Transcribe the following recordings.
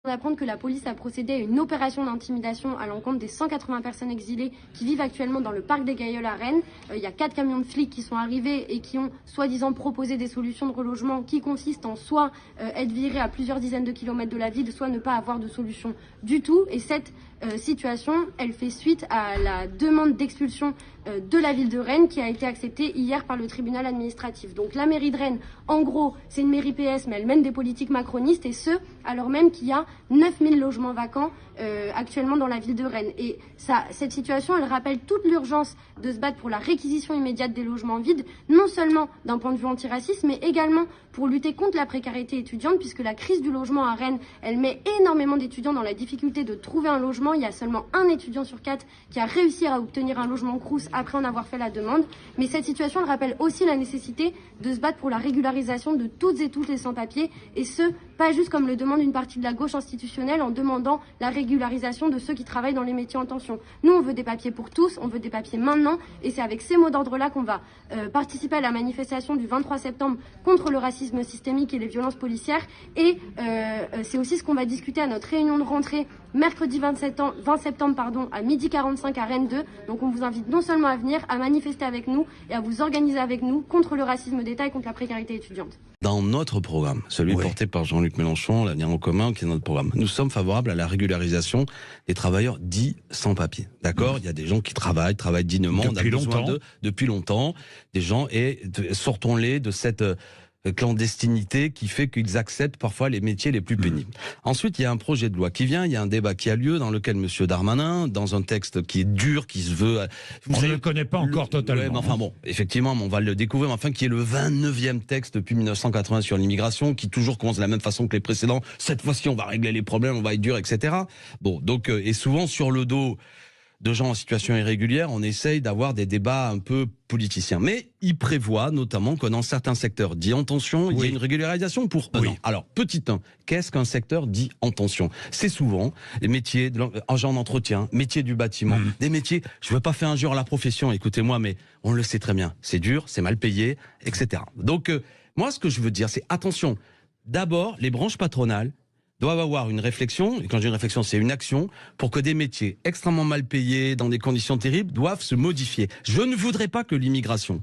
d'apprendre que la police a procédé à une opération d'intimidation à l'encontre des 180 personnes exilées qui vivent actuellement dans le parc des Gailleuls à Rennes. Il y a 4 camions de flics qui sont arrivés et qui ont soi-disant proposé des solutions de relogement qui consistent en soit être virés à plusieurs dizaines de kilomètres de la ville, soit ne pas avoir de solution du tout. Et cette situation, elle fait suite à la demande d'expulsion de la ville de Rennes qui a été acceptée hier par le tribunal administratif. Donc la mairie de Rennes, en gros, c'est une mairie PS, mais elle mène des politiques macronistes, et ce, alors même qu'il y a 9000 logements vacants actuellement dans la ville de Rennes. Et cette situation, elle rappelle toute l'urgence de se battre pour la réquisition immédiate des logements vides, non seulement d'un point de vue antiraciste, mais également pour lutter contre la précarité étudiante, puisque la crise du logement à Rennes, elle met énormément d'étudiants dans la difficulté de trouver un logement. Il y a seulement un étudiant sur 4 qui a réussi à obtenir un logement Crous après en avoir fait la demande. Mais cette situation, elle rappelle aussi la nécessité de se battre pour la régularisation de toutes et tous les sans-papiers, et ce, pas juste comme le demande une partie de la gauche institutionnelle en demandant la régularisation de ceux qui travaillent dans les métiers en tension. Nous, on veut des papiers pour tous, on veut des papiers maintenant, et c'est avec ces mots d'ordre-là qu'on va participer à la manifestation du 23 septembre contre le racisme systémique et les violences policières. Et c'est aussi ce qu'on va discuter à notre réunion de rentrée mercredi 20 septembre à 12h45 à Rennes 2. Donc on vous invite non seulement à venir, à manifester avec nous et à vous organiser avec nous contre le racisme d'État et contre la précarité étudiante. Dans notre programme, celui porté par Jean-Luc Mélenchon, l'Avenir en commun, qui est notre programme, nous sommes favorables à la régularisation des travailleurs dits sans papier. D'accord ? Il y a des gens qui travaillent dignement, on a besoin d'eux depuis longtemps. Des gens, et sortons-les de cette clandestinité qui fait qu'ils acceptent parfois les métiers les plus pénibles. Ensuite, il y a un projet de loi qui vient, il y a un débat qui a lieu dans lequel M. Darmanin, dans un texte qui est dur, qui se veut... On ne le connaît pas encore totalement. Ouais, mais enfin bon, effectivement, on va le découvrir, enfin qui est le 29e texte depuis 1980 sur l'immigration, qui toujours commence de la même façon que les précédents. Cette fois-ci, on va régler les problèmes, on va être dur, etc. Bon, donc, et souvent sur le dos de gens en situation irrégulière, on essaye d'avoir des débats un peu politiciens. Mais il prévoit notamment que dans certains secteurs dits en tension, il y a une régularisation pour un an. Alors, petit 1, qu'est-ce qu'un secteur dit en tension ? C'est souvent les métiers agents d'entretien, métiers du bâtiment, des métiers, je ne veux pas faire injure à la profession, écoutez-moi, mais on le sait très bien, c'est dur, c'est mal payé, etc. Donc, moi, ce que je veux dire, c'est attention, d'abord, les branches patronales doivent avoir une réflexion, et quand je dis une réflexion, c'est une action, pour que des métiers extrêmement mal payés, dans des conditions terribles, doivent se modifier. Je ne voudrais pas que l'immigration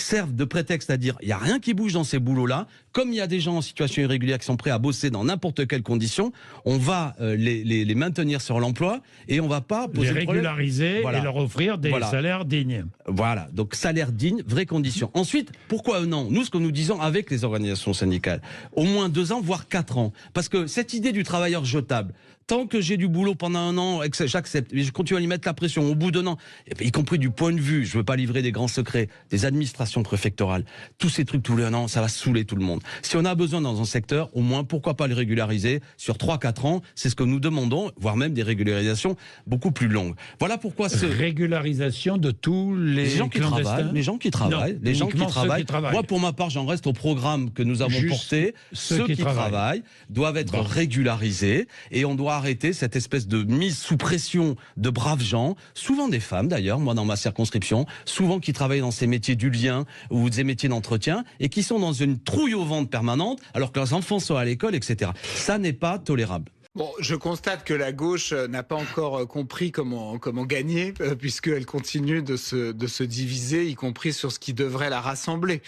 serve de prétexte à dire il n'y a rien qui bouge dans ces boulots-là, comme il y a des gens en situation irrégulière qui sont prêts à bosser dans n'importe quelle condition, on va les maintenir sur l'emploi et on va pas poser les régulariser et leur offrir des salaires dignes. Voilà, donc salaire digne, vraies conditions. Ensuite, pourquoi un an ? Nous, ce que nous disons avec les organisations syndicales, au moins 2 ans, voire 4 ans. Parce que cette idée du travailleur jetable, tant que j'ai du boulot pendant un an, j'accepte, mais je continue à lui mettre la pression. Au bout d'un an, y compris du point de vue, je ne veux pas livrer des grands secrets, des administrations préfectorales, tous ces trucs tous les 1 an, ça va saouler tout le monde. Si on a besoin dans un secteur, au moins, pourquoi pas les régulariser sur 3-4 ans ? C'est ce que nous demandons, voire même des régularisations beaucoup plus longues. Voilà pourquoi régularisation de tous les gens qui travaillent, les gens qui travaillent, les gens qui travaillent. Moi, pour ma part, j'en reste au programme que nous avons porté. Ceux qui travaillent doivent être régularisés et on doit arrêter cette espèce de mise sous pression de braves gens, souvent des femmes d'ailleurs, moi dans ma circonscription, souvent qui travaillent dans ces métiers du lien ou des métiers d'entretien et qui sont dans une trouille au ventre permanente alors que leurs enfants sont à l'école, etc. Ça n'est pas tolérable. Bon, je constate que la gauche n'a pas encore compris comment gagner, puisqu'elle continue de se diviser, y compris sur ce qui devrait la rassembler.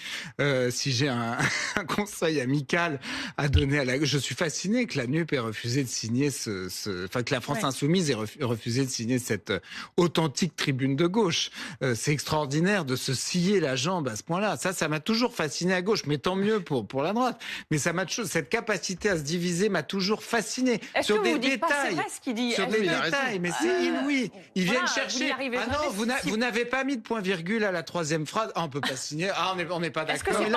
Si j'ai un conseil amical à donner à la gauche, je suis fasciné que la NUP ait refusé de signer que la France Insoumise ait refusé de signer cette authentique tribune de gauche. C'est extraordinaire de se scier la jambe à ce point-là. Ça m'a toujours fasciné à gauche, mais tant mieux pour la droite. Mais cette capacité à se diviser m'a toujours fasciné. Est-ce que vous dites pas, c'est vrai ce qu'il dit. Sur des détails, mais c'est inouï. Ils viennent chercher. Vous n'avez pas mis de point-virgule à la 3e phrase. Ah, on peut pas signer. Ah, on n'est pas d'accord. Du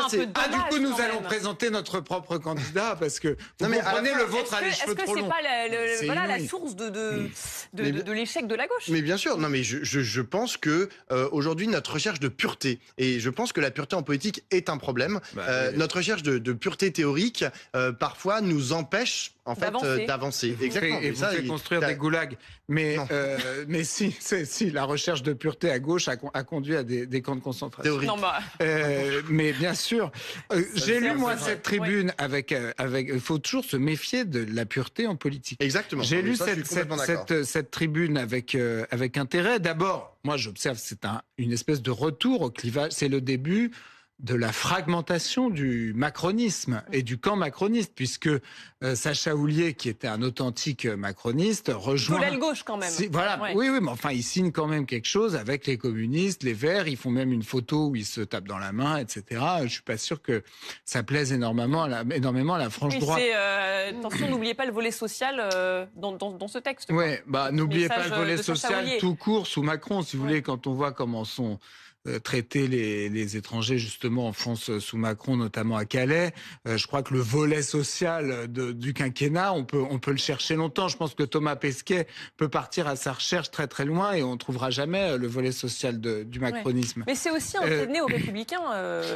coup, nous allons présenter notre propre candidat parce que vous comprenez, le vôtre a les cheveux trop longs. Est-ce que c'est pas la source de l'échec de la gauche ? Mais bien sûr. Non, mais je pense que aujourd'hui notre recherche de pureté, et je pense que la pureté en politique est un problème. Notre recherche de pureté théorique parfois nous empêche en fait d'avancer. avancer. Exactement. Et vous faites construire des goulags. Mais si la recherche de pureté à gauche a conduit à des camps de concentration. Non, mais bien sûr, j'ai lu moi cette tribune avec. Il faut toujours se méfier de la pureté en politique. Exactement. J'ai lu cette tribune avec intérêt. D'abord, moi j'observe c'est une espèce de retour au clivage. C'est le début de la fragmentation du macronisme et du camp macroniste, puisque Sacha Houlié, qui était un authentique macroniste, rejoint... l'aile gauche quand même. Voilà, ouais. Oui, mais enfin, il signe quand même quelque chose avec les communistes, les Verts, ils font même une photo où ils se tapent dans la main, etc. Je suis pas sûr que ça plaise énormément à la franche droite. Attention, n'oubliez pas le volet social dans ce texte. Oui, n'oubliez pas le volet social tout court sous Macron, si vous voulez, quand on voit comment sont... traiter les étrangers justement en France sous Macron, notamment à Calais. Je crois que le volet social du quinquennat, on peut le chercher longtemps. Je pense que Thomas Pesquet peut partir à sa recherche très très loin et on ne trouvera jamais le volet social du macronisme. Ouais. Mais c'est aussi un cadenet aux Républicains,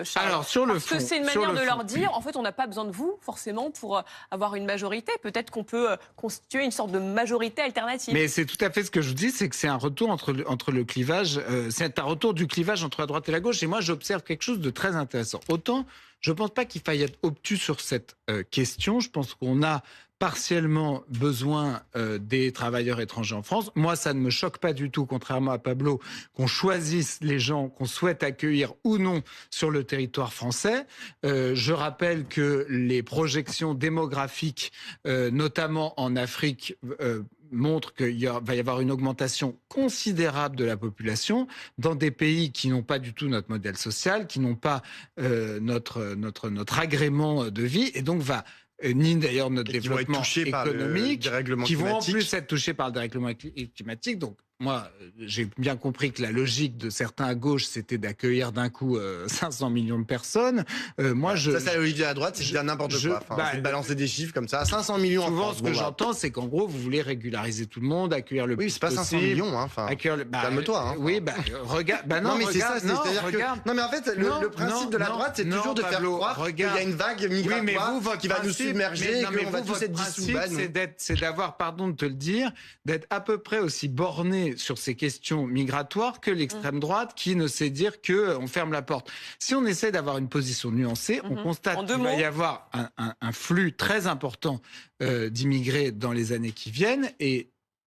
Charles. Alors sur le fond, parce que c'est une manière de leur dire, en fait, on n'a pas besoin de vous forcément pour avoir une majorité. Peut-être qu'on peut constituer une sorte de majorité alternative. Mais c'est tout à fait ce que je vous dis, c'est que c'est un retour entre le clivage, c'est un retour du clivage entre la droite et la gauche. Et moi, j'observe quelque chose de très intéressant. Autant, je ne pense pas qu'il faille être obtus sur cette question. Je pense qu'on a partiellement besoin des travailleurs étrangers en France. Moi, ça ne me choque pas du tout, contrairement à Pablo, qu'on choisisse les gens qu'on souhaite accueillir ou non sur le territoire français. Je rappelle que les projections démographiques, notamment en Afrique, montre qu'il va y avoir une augmentation considérable de la population dans des pays qui n'ont pas du tout notre modèle social, qui n'ont pas notre agrément de vie, et donc ni d'ailleurs notre développement économique, qui vont en plus être touchés par le dérèglement climatique. Donc moi, j'ai bien compris que la logique de certains à gauche, c'était d'accueillir d'un coup 500 millions de personnes. Ça, c'est la logique de la droite, c'est dire n'importe quoi. C'est de balancer des chiffres comme ça. 500 millions en France. Souvent, ce que j'entends, c'est qu'en gros, vous voulez régulariser tout le monde, accueillir le plus possible. Oui, c'est pas 500 millions. Calme-toi. Oui, regarde. Non, mais c'est ça. C'est-à-dire que... Non, mais en fait, le principe de la droite, c'est toujours de faire croire qu'il y a une vague migratoire qui va nous submerger et qu'on va tous être dissous. C'est d'avoir, pardon de te le dire, d'être à peu près aussi borné sur ces questions migratoires que l'extrême droite qui ne sait dire qu'on ferme la porte. Si on essaie d'avoir une position nuancée, on constate qu'il va y avoir un flux très important d'immigrés dans les années qui viennent et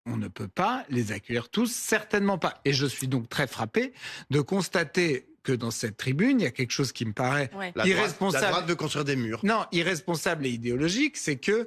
on ne peut pas les accueillir tous, certainement pas. Et je suis donc très frappé de constater que dans cette tribune, il y a quelque chose qui me paraît irresponsable. La droite veut construire des murs. Non, irresponsable et idéologique, c'est que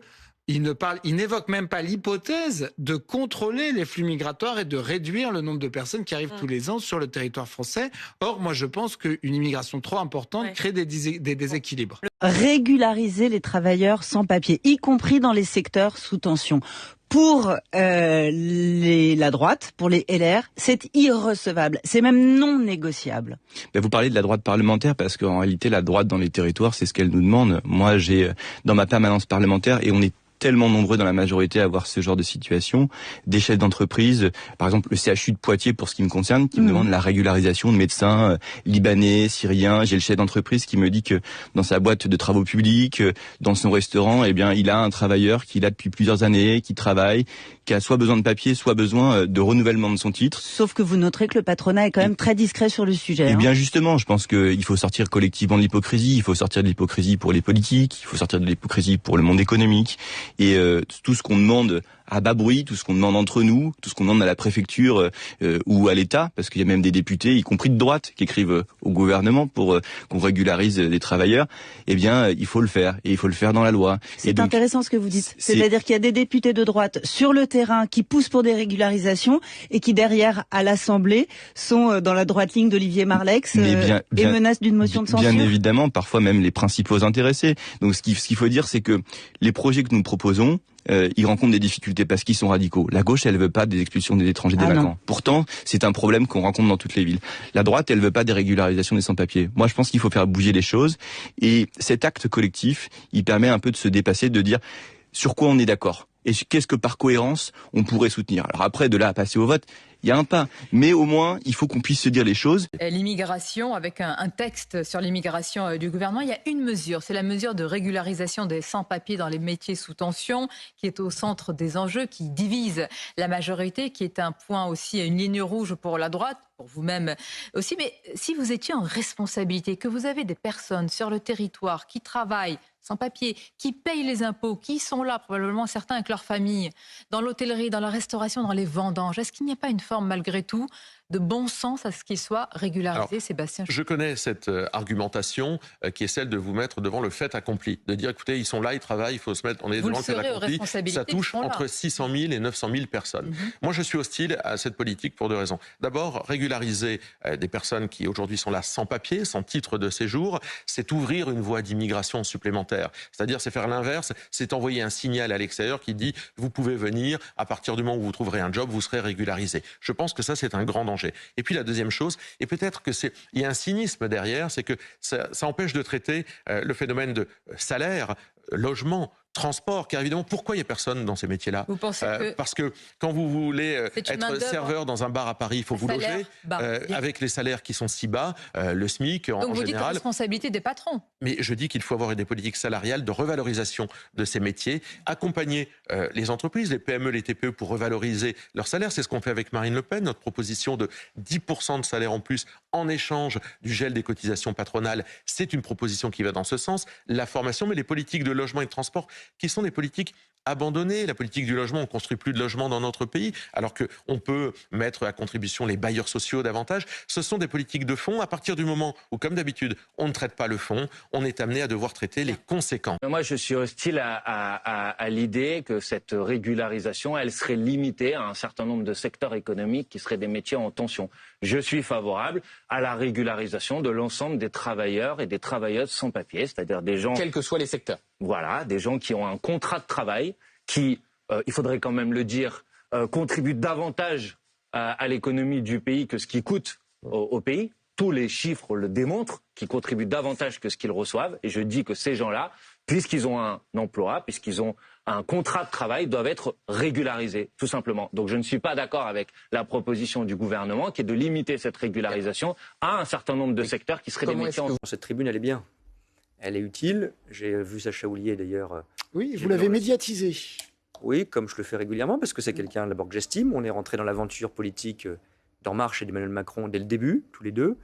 il n'évoque même pas l'hypothèse de contrôler les flux migratoires et de réduire le nombre de personnes qui arrivent tous les ans sur le territoire français. Or, moi, je pense qu'une immigration trop importante crée des déséquilibres. Régulariser les travailleurs sans papier, y compris dans les secteurs sous tension. Pour la droite, pour les LR, c'est irrecevable. C'est même non négociable. Vous parlez de la droite parlementaire parce qu'en réalité, la droite dans les territoires, c'est ce qu'elle nous demande. Moi, j'ai dans ma permanence parlementaire, et on est tellement nombreux dans la majorité à avoir ce genre de situation, des chefs d'entreprise, par exemple le CHU de Poitiers pour ce qui me concerne, qui me demande la régularisation de médecins libanais, syriens. J'ai le chef d'entreprise qui me dit que dans sa boîte de travaux publics, dans son restaurant, il a un travailleur qui est là depuis plusieurs années, qui travaille, qui a soit besoin de papier, soit besoin de renouvellement de son titre. Sauf que vous noterez que le patronat est quand même très discret sur le sujet. Eh bien justement, je pense qu'il faut sortir collectivement de l'hypocrisie, il faut sortir de l'hypocrisie pour les politiques, il faut sortir de l'hypocrisie pour le monde économique. Et tout ce qu'on demande à bas bruit, tout ce qu'on demande entre nous, tout ce qu'on demande à la préfecture ou à l'État, parce qu'il y a même des députés, y compris de droite, qui écrivent au gouvernement pour qu'on régularise les travailleurs, eh bien, il faut le faire, et il faut le faire dans la loi. C'est intéressant ce que vous dites. C'est-à-dire qu'il y a des députés de droite sur le terrain qui poussent pour des régularisations et qui, derrière, à l'Assemblée, sont dans la droite ligne d'Olivier Marleix et menacent d'une motion de censure. Bien évidemment, parfois même les principaux intéressés. Donc ce qu'il faut dire, c'est que les projets que nous proposons, ils rencontrent des difficultés parce qu'ils sont radicaux. La gauche, elle veut pas des expulsions des étrangers délinquants. Pourtant, c'est un problème qu'on rencontre dans toutes les villes. La droite, elle veut pas des régularisations des sans-papiers. Moi, je pense qu'il faut faire bouger les choses. Et cet acte collectif, il permet un peu de se dépasser, de dire sur quoi on est d'accord. Et qu'est-ce que par cohérence on pourrait soutenir. Alors après, de là à passer au vote, il y a un pas. Mais au moins, il faut qu'on puisse se dire les choses. L'immigration, avec un texte sur l'immigration du gouvernement, il y a une mesure, c'est la mesure de régularisation des sans-papiers dans les métiers sous tension, qui est au centre des enjeux, qui divise la majorité, qui est un point aussi, une ligne rouge pour la droite, pour vous-même aussi. Mais si vous étiez en responsabilité, que vous avez des personnes sur le territoire qui travaillent sans papier, qui payent les impôts, qui sont là, probablement certains avec leur famille, dans l'hôtellerie, dans la restauration, dans les vendanges, est-ce qu'il n'y a pas une forme, malgré tout, de bon sens à ce qu'ils soient régularisés, Sébastien? Je connais cette argumentation qui est celle de vous mettre devant le fait accompli, de dire écoutez, ils sont là, ils travaillent, il faut se mettre, on est devant le fait accompli. Ça touche entre 600 000 et 900 000 personnes. Moi, je suis hostile à cette politique pour 2 raisons. D'abord, régulariser des personnes qui aujourd'hui sont là sans papier, sans titre de séjour, c'est ouvrir une voie d'immigration supplémentaire. C'est-à-dire, c'est faire l'inverse, c'est envoyer un signal à l'extérieur qui dit vous pouvez venir, à partir du moment où vous trouverez un job, vous serez régularisé. Je pense que ça, c'est un grand danger. Et puis la deuxième chose, et peut-être il y a un cynisme derrière, c'est que ça empêche de traiter le phénomène de salaire, logement, transport, car évidemment, pourquoi il n'y a personne dans ces métiers-là? Vous pensez que... Parce que quand vous voulez être serveur dans un bar à Paris, il faut vous loger, avec les salaires qui sont si bas, le SMIC en général. Donc vous dites la responsabilité des patrons. Mais je dis qu'il faut avoir des politiques salariales de revalorisation de ces métiers, accompagner les entreprises, les PME, les TPE pour revaloriser leurs salaires. C'est ce qu'on fait avec Marine Le Pen, notre proposition de 10% de salaire en plus en échange du gel des cotisations patronales. C'est une proposition qui va dans ce sens. La formation, mais les politiques de logement et de transport qui sont des politiques abandonnées. La politique du logement, on ne construit plus de logements dans notre pays, alors qu'on peut mettre à contribution les bailleurs sociaux davantage. Ce sont des politiques de fond. À partir du moment où, comme d'habitude, on ne traite pas le fond, on est amené à devoir traiter les conséquences. Moi, je suis hostile à l'idée que cette régularisation, elle serait limitée à un certain nombre de secteurs économiques qui seraient des métiers en tension. Je suis favorable à la régularisation de l'ensemble des travailleurs et des travailleuses sans papier, c'est-à-dire des gens... Quels que soient les secteurs. Voilà, des gens qui ont un contrat de travail, qui, il faudrait quand même le dire, contribuent davantage à l'économie du pays que ce qui coûte au pays. Tous les chiffres le démontrent, qui contribuent davantage que ce qu'ils reçoivent. Et je dis que ces gens-là, puisqu'ils ont un emploi, puisqu'ils ont un contrat de travail, doivent être régularisés, tout simplement. Donc je ne suis pas d'accord avec la proposition du gouvernement qui est de limiter cette régularisation à un certain nombre de secteurs qui seraient des métiers en... Cette tribune, elle est bien. Elle est utile. J'ai vu Sacha Houlier, d'ailleurs. Oui, vous l'avez médiatisé. Oui, comme je le fais régulièrement, parce que c'est quelqu'un d'abord que j'estime. On est rentré dans l'aventure politique d'En Marche et d'Emmanuel Macron dès le début, tous les deux,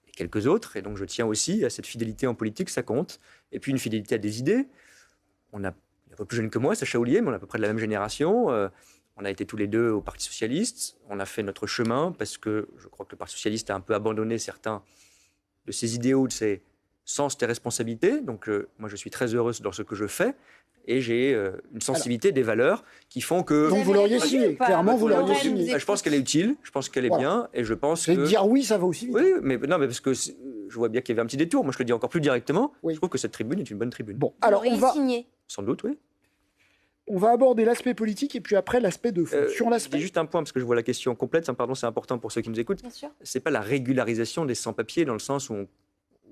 et quelques autres. Et donc je tiens aussi à cette fidélité en politique, ça compte. Et puis une fidélité à des idées. Il est un peu plus jeune que moi, Sacha Houlier, mais on est à peu près de la même génération. On a été tous les deux au Parti Socialiste. On a fait notre chemin, parce que je crois que le Parti Socialiste a un peu abandonné certains de ses idéaux, de ses sens, tes responsabilités. Donc moi, je suis très heureuse dans ce que je fais. Et j'ai une sensibilité des valeurs qui font que... Donc vous l'auriez signé, clairement vous l'auriez signé. Je pense qu'elle est utile, je pense qu'elle est bien, et je pense que... dire oui, ça va aussi vite. Oui, mais parce que je vois bien qu'il y avait un petit détour. Moi, je le dis encore plus directement. Oui. Je trouve que cette tribune est une bonne tribune. Bon, alors on va... Sans doute, oui. On va aborder l'aspect politique et puis après l'aspect de fond. Sur l'aspect... Juste un point, parce que je vois la question complète. Pardon, c'est important pour ceux qui nous écoutent. C'est pas la régularisation des sans-papiers dans le sens où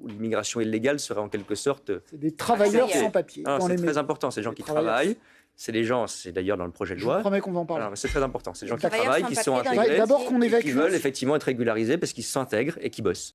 l'immigration illégale serait en quelque sorte... C'est des travailleurs sans papier. C'est très important, c'est des gens qui travaillent. C'est des gens, c'est d'ailleurs dans le projet de loi. Je promets qu'on va en parler. C'est très important, c'est des gens qui travaillent, qui sont intégrés, d'abord qu'on évacue. qui veulent effectivement être régularisés parce qu'ils s'intègrent et qui bossent.